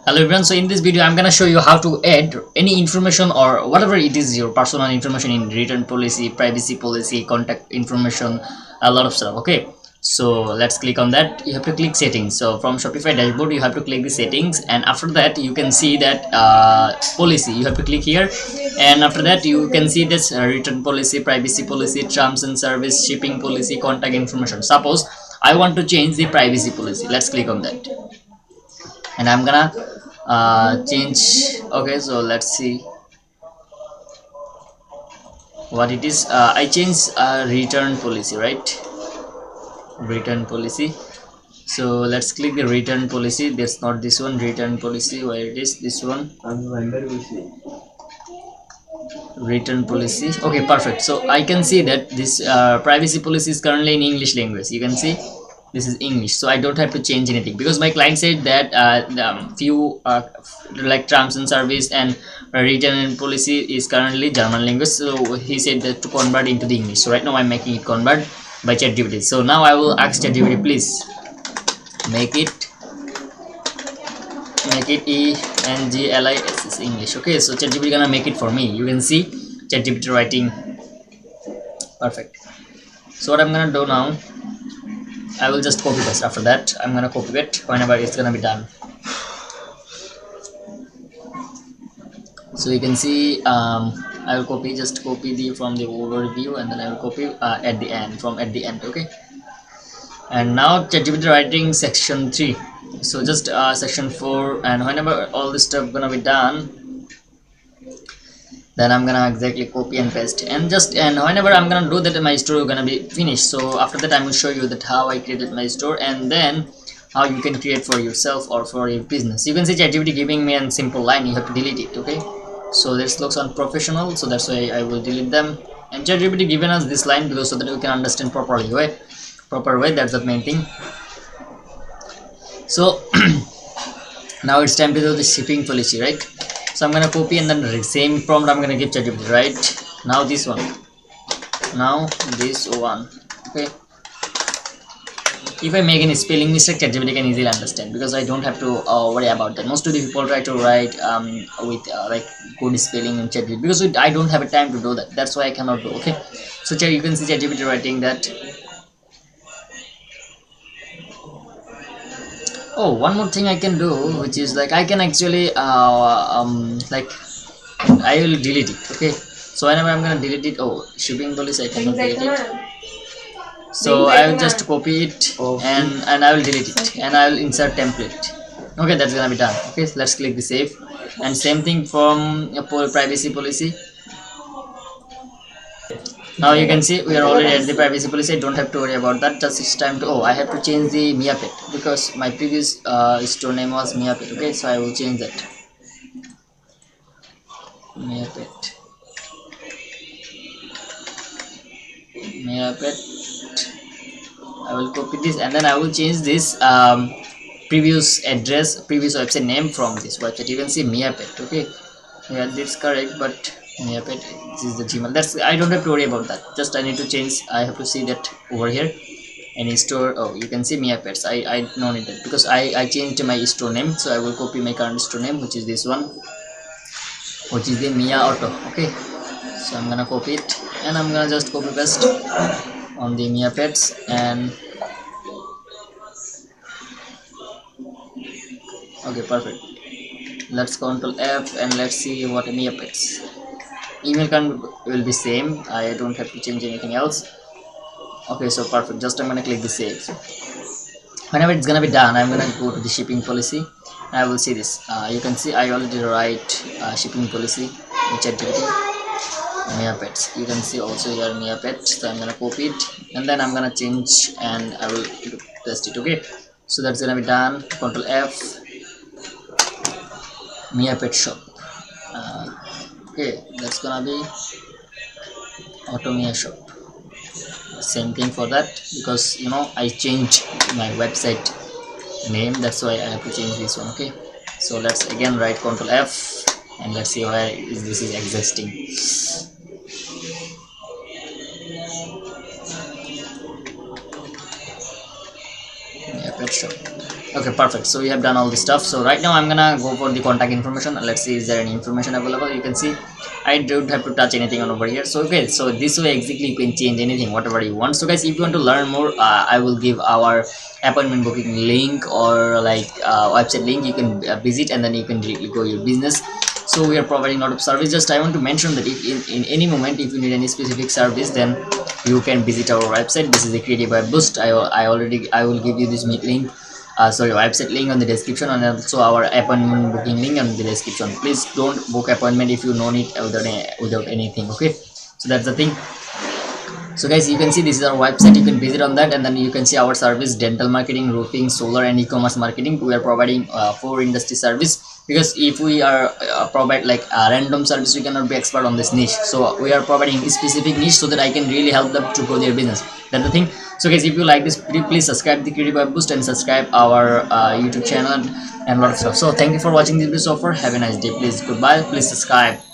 Hello everyone, so in this video I'm gonna show you how to add any information or whatever it is your personal information in return policy, privacy policy, contact information, a lot of stuff. Okay, so let's click on that. You have to click settings. So from Shopify dashboard you have to click the settings, and after that you can see that policy, you have to click here, and after that you can see this return policy, privacy policy, terms and service, shipping policy, contact information. Suppose I want to change the privacy policy. Let's click on that, and I'm gonna change. Okay, so let's see what it is. I change return policy, right? Return policy. So let's click the return policy. That's not this one. Return policy, where it is, this one. Return policy. Okay, perfect. So I can see that this privacy policy is currently in English language. You can see this is English, so I don't have to change anything because my client said that few like terms and service and return policy is currently German language, so he said that to convert into the English. So right now I'm making it convert by ChatGPT. So now I will ask ChatGPT, please make it ENGLIS English. Okay, so ChatGPT gonna make it for me. You can see ChatGPT writing perfect. So what I'm gonna do now, I will just copy paste. After that I'm gonna copy it whenever it's gonna be done. So you can see I will just copy the from the overview, and then I will copy at the end, from at the end. Okay, and now ChatGPT writing section 3. So just section 4, and whenever all this stuff gonna be done, then I'm gonna exactly copy and paste, and whenever I'm gonna do that, my store gonna be finished. So after that I will show you that how I created my store, and then how you can create for yourself or for your business. You can see ChatGPT giving me a simple line, you have to delete it. Okay, so this looks unprofessional, so that's why I will delete them. And ChatGPT given us this line because so that we can understand properly proper way. That's the main thing. So now it's time to do the shipping policy, right? So I'm gonna copy, and then the same prompt I'm gonna give ChatGPT, right? Now this one, okay. If I make any spelling mistake, ChatGPT can easily understand because I don't have to worry about that. Most of the people try to write with like good spelling in ChatGPT because I don't have a time to do that. That's why I cannot do. Okay, so you can see ChatGPT writing that. Oh, one more thing I can do, which is like I can actually like I will delete it. Okay, so whenever I'm gonna delete it, oh, shipping policy I cannot delete it. So I will just copy it, and I will delete it, and I will insert template. Okay, that's gonna be done. Okay, so let's click the save, and same thing from privacy policy. Now you can see we are already at the privacy policy. I don't have to worry about that. Just it's time to, oh, I have to change the Mia Pet because my previous store name was Mia Pet. Okay, so I will change that. Mia Pet. I will copy this, and then I will change this previous address, previous website name from this website. You can see Mia Pet. Okay, yeah, this is correct, but Mia Pet, this is the Gmail. That's, I don't have to worry about that. Just I need to change. I have to see that over here. Any store, oh, you can see Mia Pets. I don't need that because I changed my store name. So I will copy my current store name, which is this one, which is the Mia Auto. Okay, so I'm gonna copy it, and I'm gonna just copy paste on the Mia Pets, and okay, perfect. Let's Control F, and let's see what Mia Pets. Email will be same. I don't have to change anything else. Okay, so perfect. Just I'm gonna click the save. Whenever it's gonna be done, I'm gonna go to the shipping policy. I will see this. You can see I already write shipping policy in ChatGPT. Mia Pets. You can see also here Mia Pets. So I'm gonna copy it, and then I'm gonna change, and I will paste it. Okay, so that's gonna be done. Control F. Mia Pet shop. Okay, that's gonna be Auto Mia shop. Same thing for that because I changed my website name, that's why I have to change this one. Okay, so let's again write Ctrl F, and let's see where this is existing. Yeah, pet shop. Okay, perfect. So we have done all this stuff. So right now I'm gonna go for the contact information. Let's see, is there any information available? You can see I don't have to touch anything on over here. So okay, so this way exactly you can change anything whatever you want. So guys, if you want to learn more, I will give our appointment booking link or like website link. You can visit and then you can directly go your business. So we are providing a lot of service. Just I want to mention that if in any moment if you need any specific service, then you can visit our website. This is the Creative Web Boost. I will give you this meet link, sorry, website link on the description, and also our appointment booking link on the description. Please don't book appointment if you know it without anything. Okay, so that's the thing. So guys, you can see this is our website. You can visit on that, and then you can see our service: dental marketing, roofing, solar, and e-commerce marketing. We are providing for industry service, because if we are provide like a random service, we cannot be expert on this niche. So we are providing a specific niche so that I can really help them to grow their business. That's the thing. So guys, if you like this video, please subscribe the Creative Web Boost and subscribe our YouTube channel and a lot of stuff. So thank you for watching this video so far. Have a nice day. Please goodbye. Please subscribe.